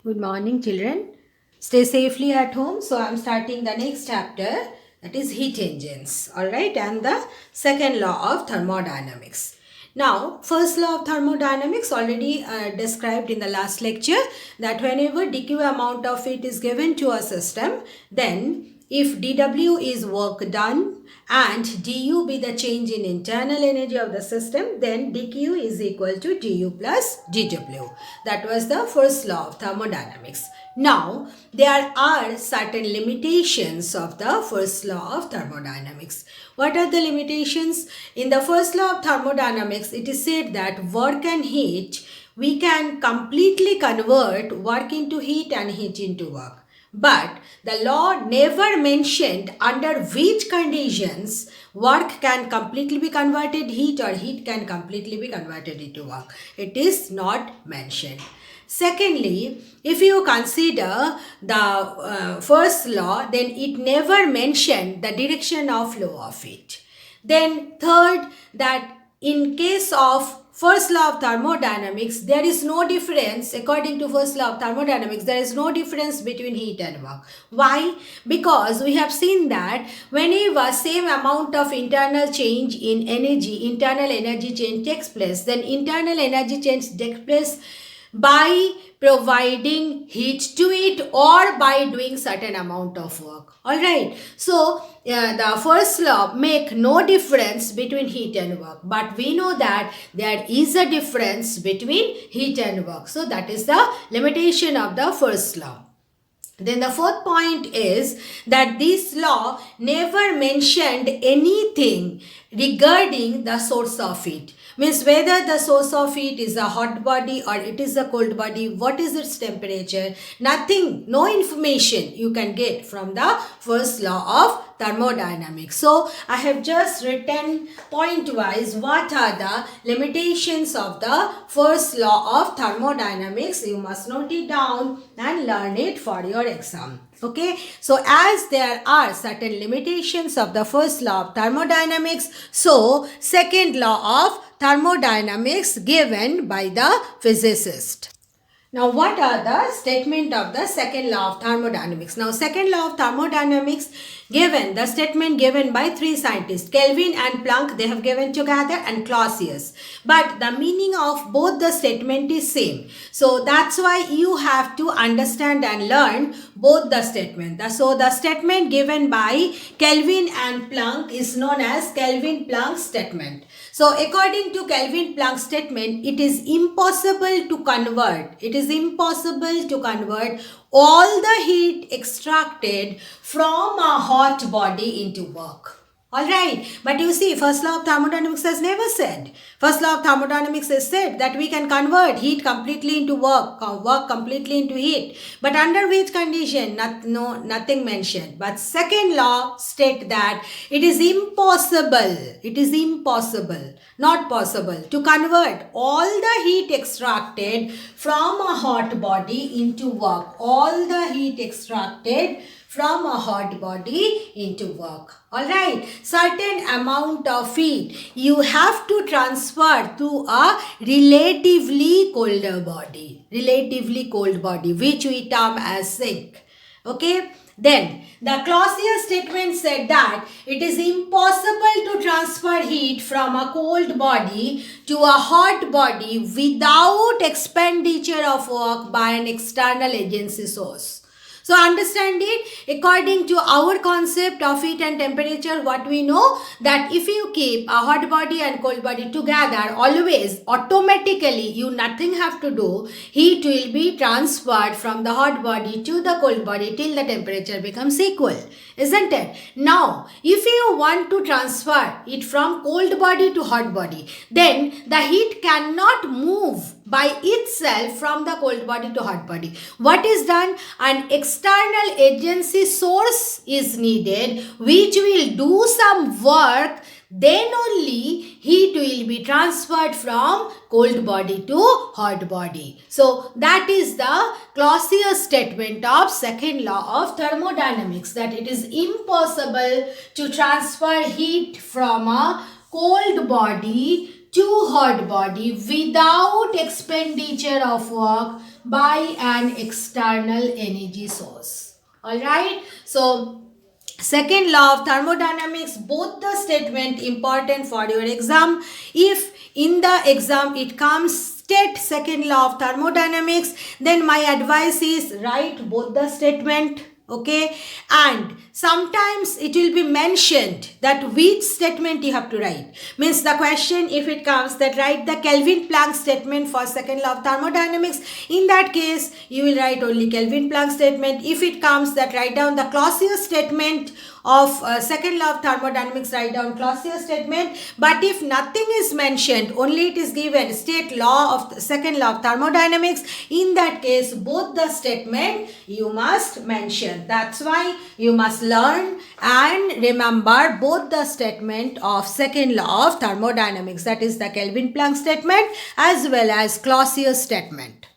Good morning, children. Stay safely at home. So, I'm starting the next chapter, that is heat engines. All right, and the second law of thermodynamics. Now, first law of thermodynamics already described in the last lecture, that whenever dq amount of heat is given to a system, then if dW is work done and du be the change in internal energy of the system, then dq is equal to du plus dW. That was the first law of thermodynamics. Now, there are certain limitations of the first law of thermodynamics. What are the limitations? In the first law of thermodynamics, it is said that work and heat, we can completely convert work into heat and heat into work. But the law never mentioned under which conditions work can completely be converted heat or heat can completely be converted into work. It is not mentioned. Secondly, if you consider the first law, then it never mentioned the direction of flow of it. Then third, that in case of first law of thermodynamics, there is no difference. According to first law of thermodynamics, there is no difference between heat and work. Why? Because we have seen that whenever same amount of internal change in energy, internal energy change takes place, then internal energy change takes place by providing heat to it or by doing certain amount of work. All right, so the first law make no difference between heat and work, but we know that there is a difference between heat and work. So that is the limitation of the first law. Then the fourth point is that this law never mentioned anything regarding the source of heat. Means whether the source of heat is a hot body or it is a cold body, what is its temperature, nothing, no information you can get from the first law of thermodynamics. So I have just written point wise what are the limitations of the first law of thermodynamics. You must note it down and learn it for your exam. Okay, so as there are certain limitations of the first law of thermodynamics, so second law of thermodynamics given by the physicist. Now, what are the statement of the second law of thermodynamics? Now, second law of thermodynamics given, the statement given by three scientists, Kelvin and Planck, they have given together, and Clausius. But the meaning of both the statement is same. So, that's why you have to understand and learn both the statement. So, the statement given by Kelvin and Planck is known as Kelvin-Planck statement. So, according to Kelvin-Planck statement, it is impossible to convert. It is impossible to convert all the heat extracted from a hot body into work. Alright, but you see, first law of thermodynamics has never said. First law of thermodynamics has said that we can convert heat completely into work, work completely into heat. But under which condition? Nothing mentioned. But second law state that it is impossible, not possible to convert all the heat extracted from a hot body into work. All the heat extracted from a hot body into work. Alright, certain amount of heat you have to transfer to a relatively colder body, relatively cold body, which we term as sink. Okay, then the Clausius statement said that it is impossible to transfer heat from a cold body to a hot body without expenditure of work by an external agency source. So understand it, according to our concept of heat and temperature, what we know that if you keep a hot body and cold body together, always automatically you nothing have to do, heat will be transferred from the hot body to the cold body till the temperature becomes equal, isn't it? Now, if you want to transfer it from cold body to hot body, then the heat cannot move by itself from the cold body to hot body. What is done? An external agency source is needed which will do some work, then only heat will be transferred from cold body to hot body. So that is the Clausius statement of second law of thermodynamics, that it is impossible to transfer heat from a cold body to hot body without expenditure of work by an external energy source. Alright, so second law of thermodynamics, both the statement important for your exam. If in the exam it comes state second law of thermodynamics, then my advice is write both the statement. Okay, and sometimes it will be mentioned that which statement you have to write. Means the question, if it comes that write the Kelvin Planck statement for second law of thermodynamics, in that case you will write only Kelvin Planck statement. If it comes that write down the Clausius statement of second law of thermodynamics, write down Clausius statement. But if nothing is mentioned, only it is given state law of second law of thermodynamics, in that case both the statement you must mention. That's why you must learn and remember both the statement of second law of thermodynamics, that is the Kelvin Planck statement as well as Clausius statement.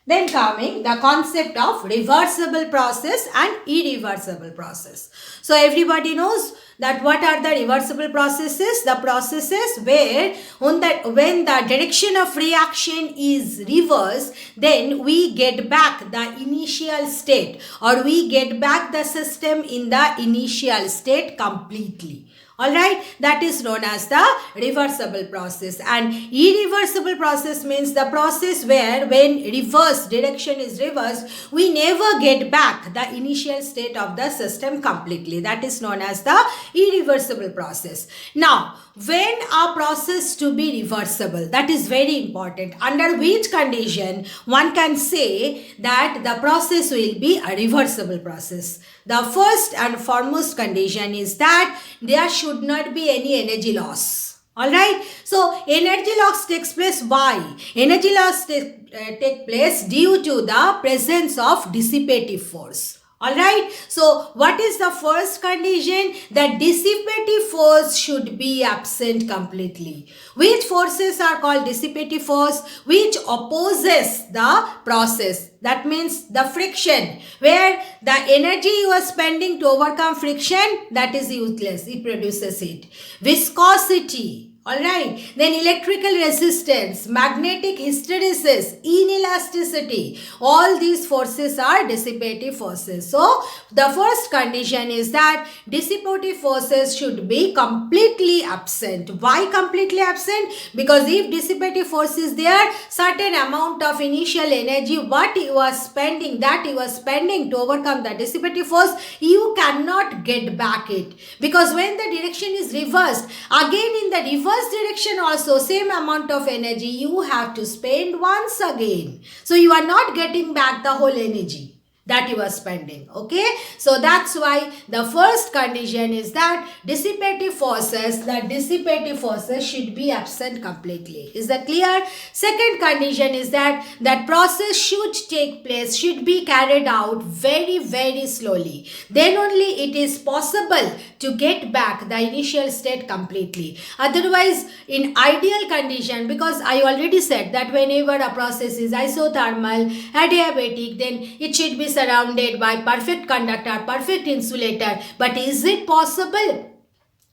Then coming the concept of reversible process and irreversible process. So everybody knows that what are the reversible processes? The processes where when the direction of reaction is reversed, then we get back the initial state, or we get back the system in the initial state completely. Alright, that is known as the reversible process. And irreversible process means the process where when reverse direction is reversed, we never get back the initial state of the system completely. That is known as the irreversible process. Now, when a process to be reversible, that is very important. Under which condition one can say that the process will be a reversible process? The first and foremost condition is that there should not be any energy loss. Alright, so energy loss takes place. Why? Energy loss take place due to the presence of dissipative force. Alright, so what is the first condition? That dissipative force should be absent completely. Which forces are called dissipative force? Which opposes the process. That means the friction, where the energy you are spending to overcome friction, that is useless. It produces heat. Viscosity. Alright, then electrical resistance, magnetic hysteresis, inelasticity, all these forces are dissipative forces. So, the first condition is that dissipative forces should be completely absent. Why completely absent? Because if dissipative force is there, certain amount of initial energy, what you are spending, that you are spending to overcome the dissipative force, you cannot get back it. Because when the direction is reversed, again in the reverse direction also same amount of energy you have to spend once again. So you are not getting back the whole energy that you are spending. Okay, so that's why the first condition is that dissipative forces should be absent completely. Is that clear? Second condition is that that process should take place, should be carried out very, very slowly. Then only it is possible to get back the initial state completely. Otherwise, in ideal condition, because I already said that whenever a process is isothermal, adiabatic, then it should be surrounded by perfect conductor, perfect insulator. But is it possible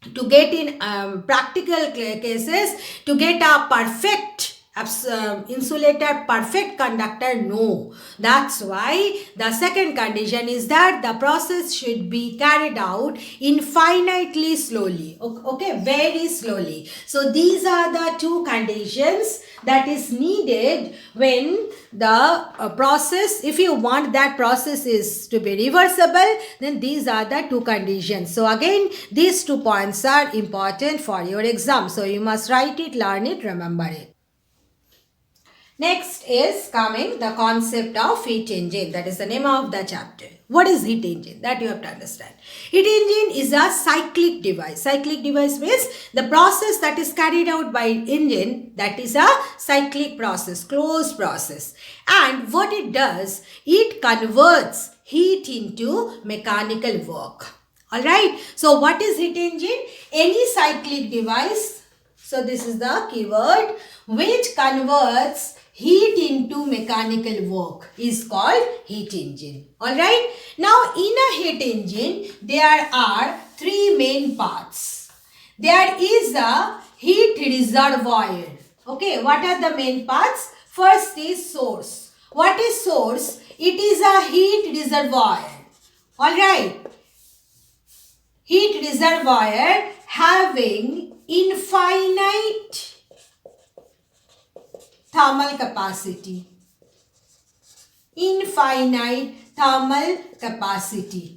to get in practical cases to get a perfect insulator, perfect conductor? No. That's why the second condition is that the process should be carried out infinitely slowly. Okay, very slowly. So these are the two conditions that is needed when the process, if you want that process is to be reversible, then these are the two conditions. So again, these 2 points are important for your exam. So you must write it, learn it, remember it. Next is coming the concept of heat engine. That is the name of the chapter. What is heat engine? That you have to understand. Heat engine is a cyclic device. Cyclic device means the process that is carried out by engine, that is a cyclic process, closed process. And what it does, it converts heat into mechanical work. Alright. So what is heat engine? Any cyclic device. So this is the keyword, which converts heat into mechanical work is called heat engine. Alright. Now in a heat engine, there are three main parts. There is a heat reservoir. Okay, what are the main parts? First is source. What is source? It is a heat reservoir. Alright. Heat reservoir having infinite thermal capacity. Infinite thermal capacity.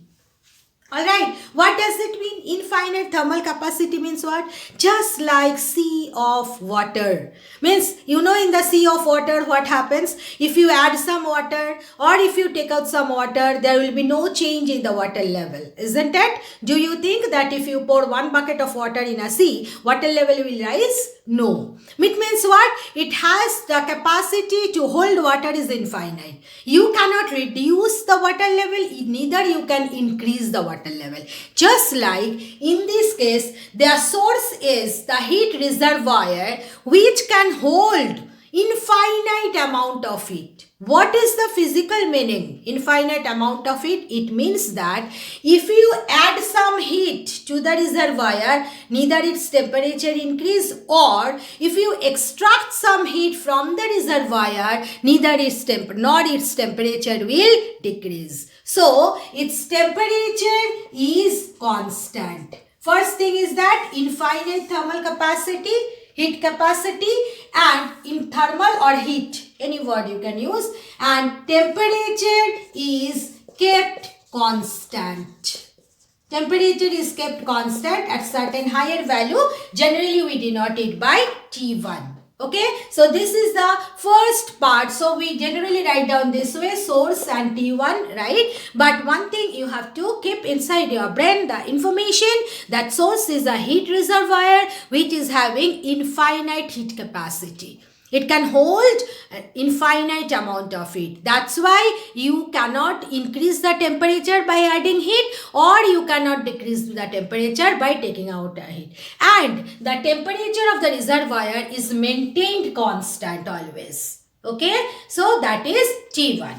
Alright, what does it mean? Infinite thermal capacity means what? Just like sea of water. Means, you know, in the sea of water what happens? If you add some water or if you take out some water, there will be no change in the water level. Isn't it? Do you think that if you pour one bucket of water in a sea, water level will rise? No. It means what? It has the capacity to hold water is infinite. You cannot reduce the water level, neither you can increase the water level. Just like in this case, their source is the heat reservoir which can hold infinite amount of heat. What is the physical meaning? Infinite amount of heat. It means that if you add some heat to the reservoir, neither its temperature increase, or if you extract some heat from the reservoir, neither its temperature will decrease. So its temperature is constant. First thing is that infinite thermal capacity, heat capacity, and in thermal or heat, any word you can use, and temperature is kept constant. Temperature is kept constant at certain higher value. Generally we denote it by T1. Okay, so this is the first part. So we generally write down this way, source and T1, right? But one thing you have to keep inside your brain, the information that source is a heat reservoir which is having infinite heat capacity. It can hold an infinite amount of heat. That's why you cannot increase the temperature by adding heat, or you cannot decrease the temperature by taking out heat. And the temperature of the reservoir is maintained constant always. Okay, so that is T1.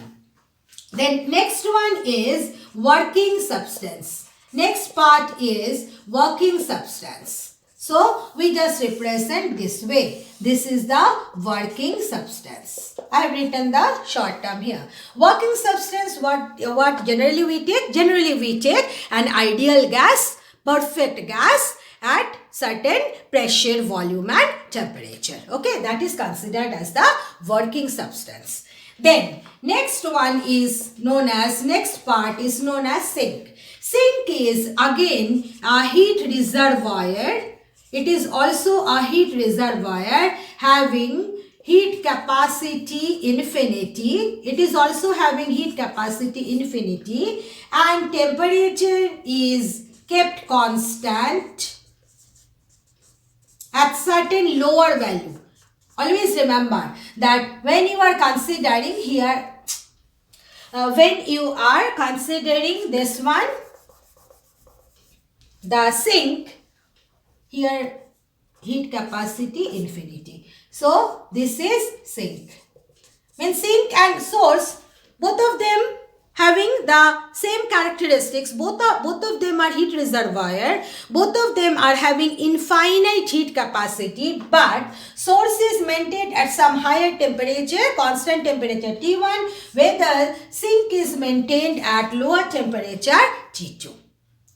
Then next one is working substance. Next part is working substance. So we just represent this way. This is the working substance. I have written the short term here. Working substance, what generally we take? Generally we take an ideal gas, perfect gas at certain pressure, volume and temperature. Okay, that is considered as the working substance. Then next one is known as, next part is known as sink. Sink is again a heat reservoir. It is also a heat reservoir having heat capacity infinity. It is also having heat capacity infinity, and temperature is kept constant at certain lower value. Always remember that when you are considering here, when you are considering this one, the sink, here heat capacity infinity. So this is sink. When sink and source, both of them having the same characteristics, both of them are heat reservoir, both of them are having infinite heat capacity, but source is maintained at some higher temperature, constant temperature T1, whether sink is maintained at lower temperature T2.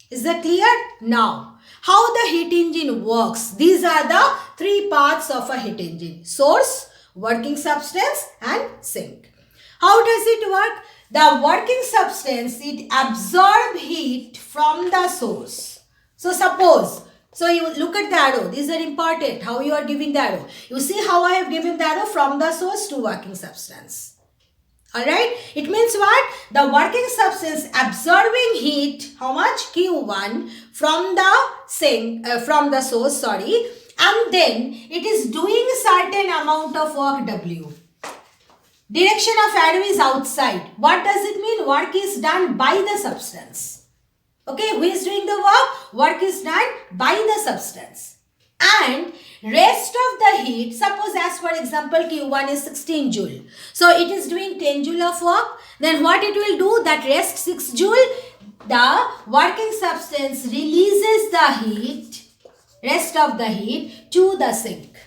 Is that clear? Now, how the heat engine works. These are the three parts of a heat engine: source, working substance and sink. How does it work? The working substance, it absorbs heat from the source. So suppose, so you look at the arrow. These are important. How you are giving the arrow. You see how I have given the arrow from the source to working substance. Alright, it means what? The working substance absorbing heat, how much? Q1 from the sink, from the source, sorry, and then it is doing certain amount of work W. Direction of arrow is outside. What does it mean? Work is done by the substance. Okay, who is doing the work? Work is done by the substance. And rest of the heat, suppose as for example Q1 is 16 joule. So it is doing 10 joule of work. Then what it will do? That rest 6 joule, the working substance releases the heat, rest of the heat to the sink.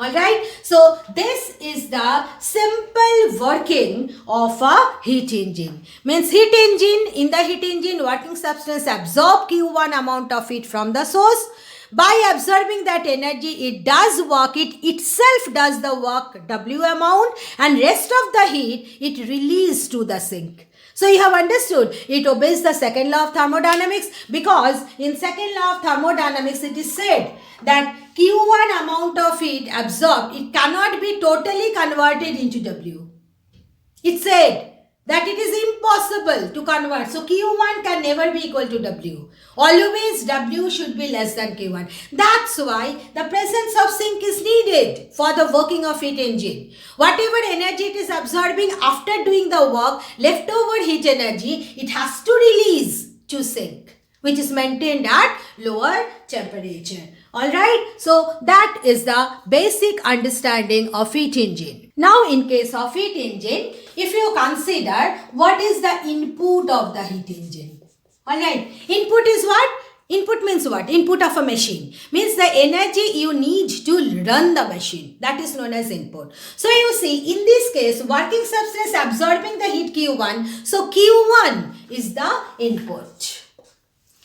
Alright, so this is the simple working of a heat engine. Means heat engine, in the heat engine working substance absorb Q1 amount of heat from the source. By absorbing that energy, it does work, it itself does the work W amount, and rest of the heat it releases to the sink. So you have understood, it obeys the second law of thermodynamics, because in second law of thermodynamics it is said that Q1 amount of heat absorbed, it cannot be totally converted into W. It said that it is impossible to convert. So Q1 can never be equal to W. Always W should be less than Q1. That's why the presence of sink is needed for the working of heat engine. Whatever energy it is absorbing after doing the work, leftover heat energy, it has to release to sink, which is maintained at lower temperature. Alright, so that is the basic understanding of heat engine. Now in case of heat engine, if you consider what is the input of the heat engine. Alright, input is what? Input means what? Input of a machine. Means the energy you need to run the machine. That is known as input. So you see, in this case, working substance absorbing the heat Q1. So Q1 is the input.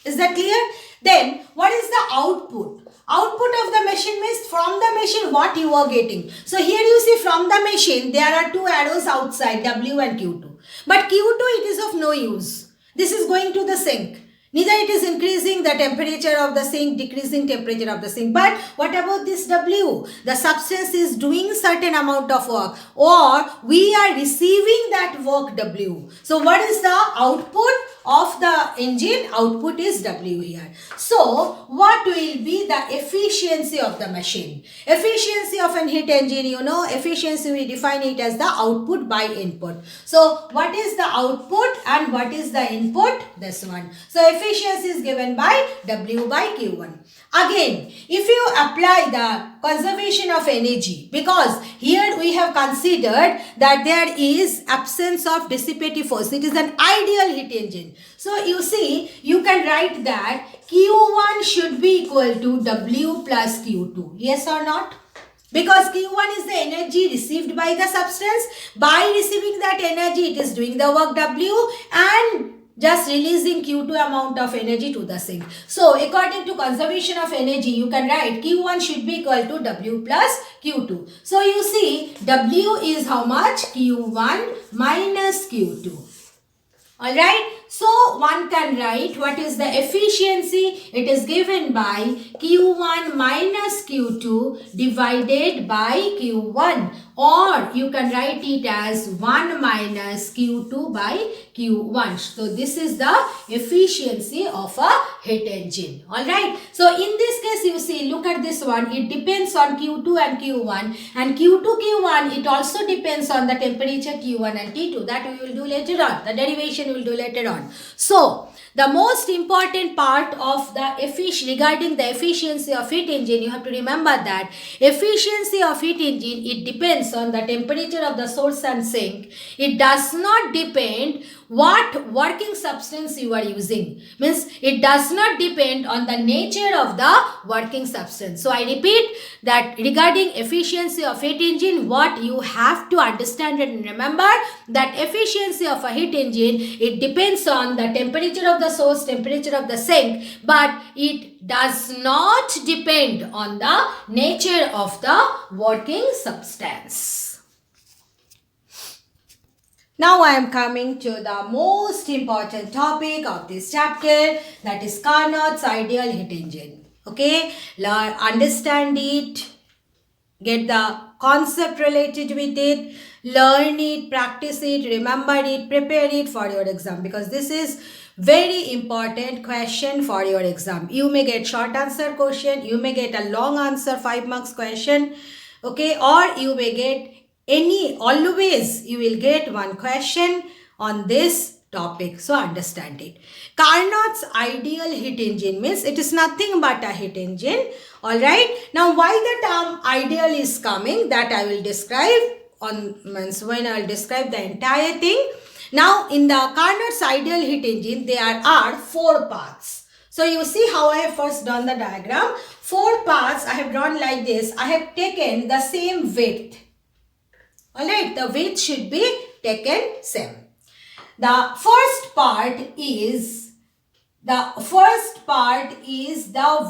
Is that clear? Then what is the output? Output of the machine means from the machine what you are getting. So here you see from the machine there are two arrows outside, W and Q2. But Q2 it is of no use. This is going to the sink. Neither it is increasing the temperature of the sink, decreasing temperature of the sink. But what about this W? The substance is doing certain amount of work, or we are receiving that work W. So what is the output of the engine? Output is W here. So what will be the efficiency of the machine? Efficiency of an heat engine, you know, efficiency we define it as the output by input. So what is the output and what is the input? This one. So efficiency is given by W by Q1. Again, if you apply the conservation of energy, because here we have considered that there is absence of dissipative force. It is an ideal heat engine. So you see, you can write that Q1 should be equal to W plus Q2. Yes or not? Because Q1 is the energy received by the substance. By receiving that energy, it is doing the work W and just releasing Q2 amount of energy to the sink. So according to conservation of energy, you can write Q1 should be equal to W plus Q2. So you see, W is how much? Q1 minus Q2. Alright, so one can write what is the efficiency. It is given by Q1 minus Q2 divided by Q1, or you can write it as 1 minus Q2 by Q1. So this is the efficiency of a heat engine. Alright, so in this case you see, look at this one, it depends on Q2 and Q1, and Q2 Q1 it also depends on the temperature Q1 and T2. That we will do later on. The derivation we will do later on. So the most important part of the regarding the efficiency of heat engine, you have to remember that efficiency of heat engine, it depends on the temperature of the source and sink. It does not depend what working substance you are using. Means it does not depend on the nature of the working substance. So I repeat that regarding efficiency of heat engine, what you have to understand and remember that efficiency of a heat engine, it depends on the temperature of the source, temperature of the sink, but it does not depend on the nature of the working substance. Now I am coming to the most important topic of this chapter, that is Carnot's ideal heat engine. Okay, understand it, get the concept related with it, learn it, practice it, remember it, prepare it for your exam, because this is very important question for your exam. You may get short answer question, you may get a long answer 5 marks question, okay, or you may get always you will get one question on this topic. So understand it. Carnot's ideal heat engine means it is nothing but a heat engine. Alright. Now why the term ideal is coming, that I will describe when I will describe the entire thing. Now in the Carnot's ideal heat engine there are 4 paths. So you see how I have first done the diagram. 4 parts I have drawn like this. I have taken the same width. Alright, the width should be taken same. The first part is the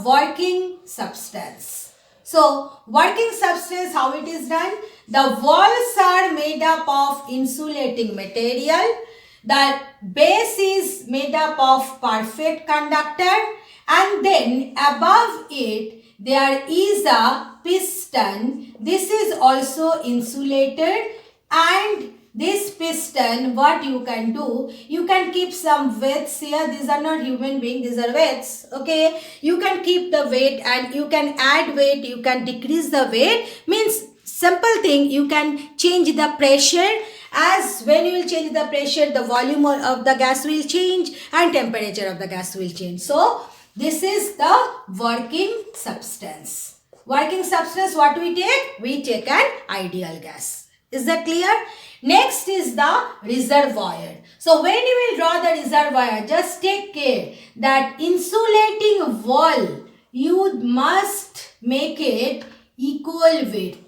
working substance. So working substance, how it is done? The walls are made up of insulating material. The base is made up of perfect conductor, and then above it there is a piston. This is also insulated, and this piston, what you can do, you can keep some weights here. These are not human beings, these are weights. Okay, you can keep the weight and you can add weight, you can decrease the weight. Means simple thing, you can change the pressure. As when you will change the pressure, the volume of the gas will change and temperature of the gas will change. So this is the working substance. Working substance, what we take? We take an ideal gas. Is that clear? Next is the reservoir. So when you will draw the reservoir, just take care that insulating wall, you must make it equal width.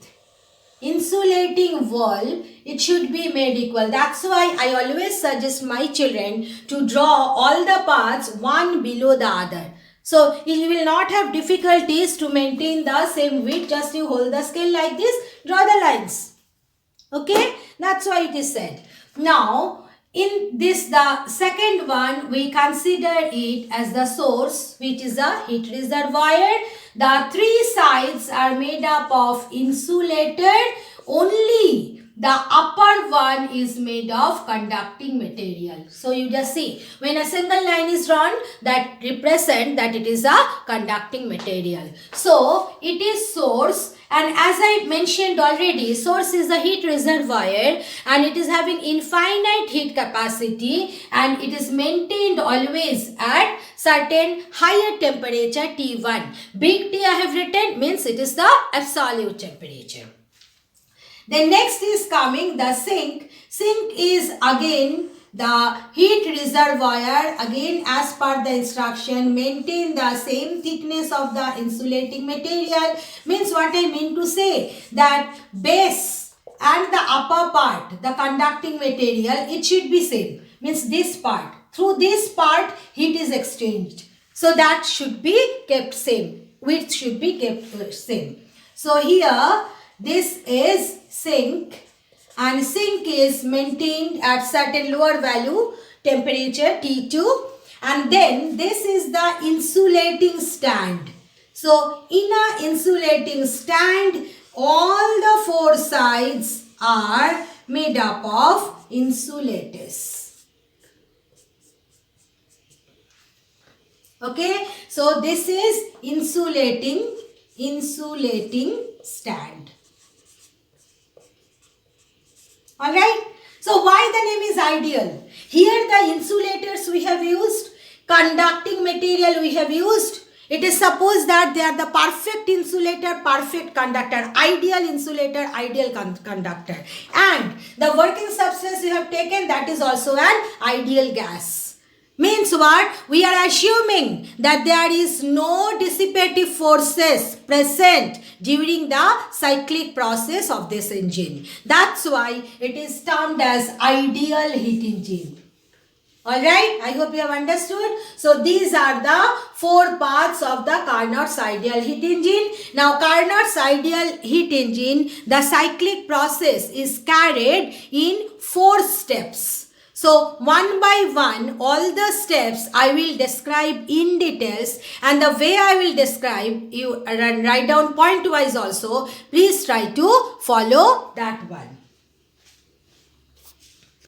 Insulating wall, it should be made equal. That's why I always suggest my children to draw all the parts one below the other. So you will not have difficulties to maintain the same width. Just you hold the scale like this, draw the lines. Okay, that's why it is said. Now in this, the second one, we consider it as the source, which is a heat reservoir. The 3 sides are made up of insulated. Only the upper one is made of conducting material. So you just see, when a single line is drawn, that represent that it is a conducting material. So it is source. And as I mentioned already, source is a heat reservoir and it is having infinite heat capacity and it is maintained always at certain higher temperature T1. Big T I have written means it is the absolute temperature. Then next is coming the sink. Sink is again the heat reservoir. Again, as per the instruction, maintain the same thickness of the insulating material. Means what I mean to say, that base and the upper part, the conducting material, it should be same. Means this part. Through this part, heat is exchanged. So that should be kept same. Width should be kept same. So here, this is sink. And sink is maintained at certain lower value temperature T2, and then this is the insulating stand. So in a insulating stand, all the 4 sides are made up of insulators. Okay, so this is insulating stand. Alright, so why the name is ideal? Here the insulators we have used, conducting material we have used. It is supposed that they are the perfect insulator, perfect conductor, ideal insulator, ideal conductor. And the working substance you have taken, that is also an ideal gas. Means what? We are assuming that there is no dissipative forces present during the cyclic process of this engine. That's why it is termed as ideal heat engine. Alright, I hope you have understood. So these are the 4 parts of the Carnot's ideal heat engine. Now Carnot's ideal heat engine, the cyclic process is carried in 4 steps. So one by one, all the steps I will describe in details, and the way I will describe, you write down point wise also. Please try to follow that one.